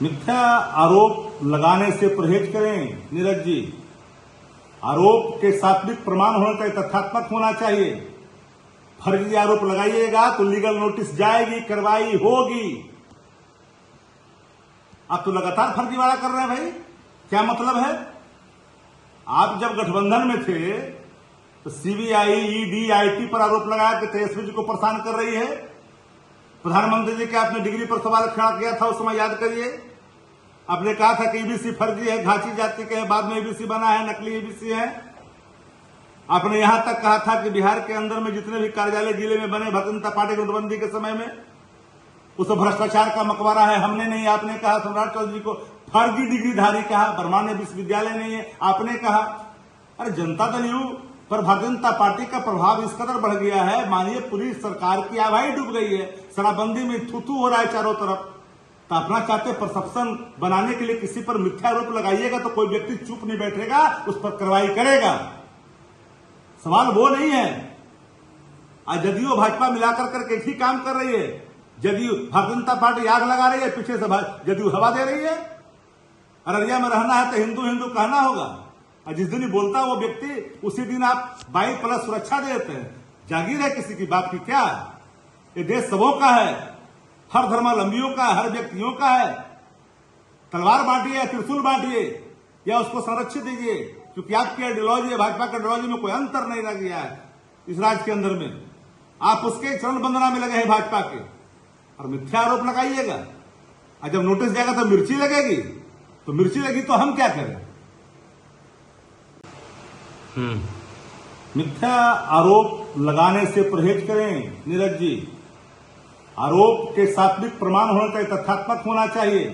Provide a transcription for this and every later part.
मिथ्या आरोप लगाने से परहेज करें नीरज जी। आरोप के सात्विक प्रमाण होना चाहिए, तथ्यात्मक होना चाहिए। फर्जी आरोप लगाइएगा तो लीगल नोटिस जाएगी, कार्रवाई होगी। आप तो लगातार फर्जीवाड़ा कर रहे हैं भाई, क्या मतलब है? आप जब गठबंधन में थे तो सीबीआई, ईडी, आईटी पर आरोप लगाया कि तेजस्वी जी को परेशान कर रही है। प्रधानमंत्री जी के आपने डिग्री पर सवाल खड़ा किया था, उस समय याद करिए। आपने कहा था कि ईबीसी फर्जी है, घाची जाति के है, बाद में ईबीसी बना है, नकली ईबीसी है। आपने यहां तक कहा था कि बिहार के अंदर में जितने भी कार्यालय जिले में बने भारतीय जनता पार्टी की नोटबंदी के समय में उस भ्रष्टाचार का मकबरा है। हमने नहीं, आपने कहा। सम्राट चौधरी को फर्जी डिग्रीधारी कहा, बर्मान्य विश्वविद्यालय नहीं है, आपने कहा। अरे जनता दल यू पर भारतीय जनता पार्टी का प्रभाव इस कदर बढ़ गया है, माननीय पुलिस सरकार की आवाही डूब गई है, शराबबंदी में थू हो रहा है चारों तरफ। तो अपना चाहते परसेप्शन बनाने के लिए किसी पर मिथ्या आरोप लगाइएगा तो कोई व्यक्ति चुप नहीं बैठेगा, उस पर कार्रवाई करेगा। सवाल वो नहीं है। आज जदयू भाजपा मिलाकर करके एक ही काम कर रही है। जदयू भारतीय जनता पार्टी आग लगा रही है, पीछे से जदयू हवा दे रही है। अररिया में रहना है तो हिंदू हिंदू कहना होगा, और जिस दिन ही बोलता है वो व्यक्ति उसी दिन आप 22+ सुरक्षा देते हैं। जागीर है किसी की बात की क्या? ये देश सबों का है, हर धर्मावलंबियों का, हर व्यक्तियों का है। तलवार बांटिए, त्रिशूल बांटिए या उसको संरक्षित दीजिए, क्योंकि आपकी आइडियोलॉजी, भाजपा की आइडियोलॉजी में कोई अंतर नहीं रह गया है इस राज्य के अंदर में। आप उसके चरण वंदना में लगे हैं भाजपा के, और मिथ्या आरोप लगाइएगा। और जब नोटिस जाएगा तो मिर्ची लगेगी, तो मिर्ची लगी तो हम क्या करें? मिथ्या आरोप लगाने से परहेज करें नीरज जी। आरोप के सात्विक प्रमाण होना चाहिए, तथ्यात्मक होना चाहिए।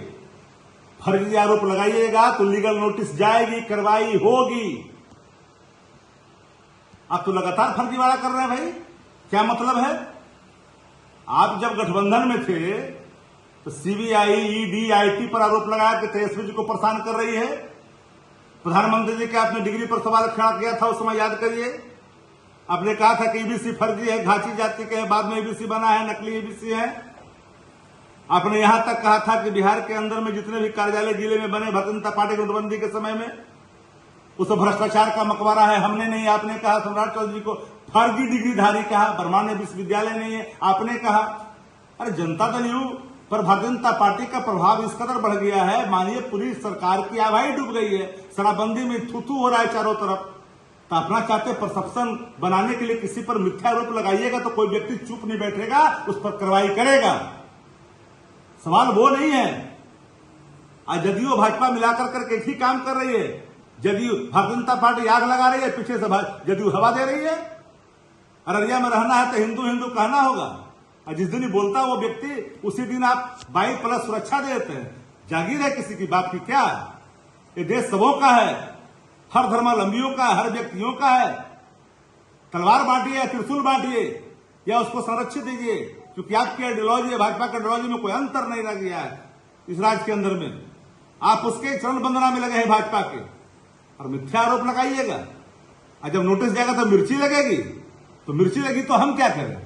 फर्जी आरोप लगाइएगा तो लीगल नोटिस जाएगी, कार्रवाई होगी। आप तो लगातार फर्जीवाड़ा कर रहे हैं भाई, क्या मतलब है? आप जब गठबंधन में थे तो सीबीआई, ईडी, आईटी पर आरोप लगाया कि तेजस्वी जी को परेशान कर रही है। प्रधानमंत्री जी के आपने डिग्री पर सवाल खड़ा किया था, उस समय याद करिए। आपने कहा था कि ईबीसी फर्जी है, घाची जाति के है, बाद में ईबीसी बना है, नकली ईबीसी है। आपने यहां तक कहा था कि बिहार के अंदर में जितने भी कार्यालय जिले में बने भारतीय जनता पार्टी की नोटबंदी के समय में उस भ्रष्टाचार का मकबरा है। हमने नहीं, आपने कहा। सम्राट चौधरी को फर्जी डिग्रीधारी कहा, बर्मान्य विश्वविद्यालय नहीं है, आपने कहा। अरे जनता दल यू पर भारतीय जनता पार्टी का प्रभाव इस कदर बढ़ गया है, माननीय पुलिस सरकार की आवाही डूब गई है, शराबबंदी में थू हो रहा है चारों तरफ। तो अपना चाहते परसेप्शन बनाने के लिए किसी पर मिथ्या आरोप लगाइएगा तो कोई व्यक्ति चुप नहीं बैठेगा, उस पर कार्रवाई करेगा। सवाल वो नहीं है। आज जदयू भाजपा मिलाकर करके एक ही काम कर रही है। जदयू भारतीय जनता पार्टी आग लगा रही है, पीछे से जदयू हवा दे रही है। अररिया में रहना है तो हिंदू हिंदू कहना होगा, और जिस दिन ही बोलता है वो व्यक्ति उसी दिन आप 22+ सुरक्षा देते हैं। जागीर है किसी की बात की क्या? ये देश सबों का है, हर धर्मावलंबियों का, हर व्यक्तियों का है। तलवार बांटिए, त्रिशूल बांटिए या उसको संरक्षित दीजिए, क्योंकि आपकी आइडियोलॉजी, भाजपा की आइडियोलॉजी में कोई अंतर नहीं रह गया है इस राज्य के अंदर में। आप उसके चरण वंदना में लगे हैं भाजपा के, और मिथ्या आरोप लगाइएगा। और जब नोटिस जाएगा तो मिर्ची लगेगी, तो मिर्ची लगी तो हम क्या करें?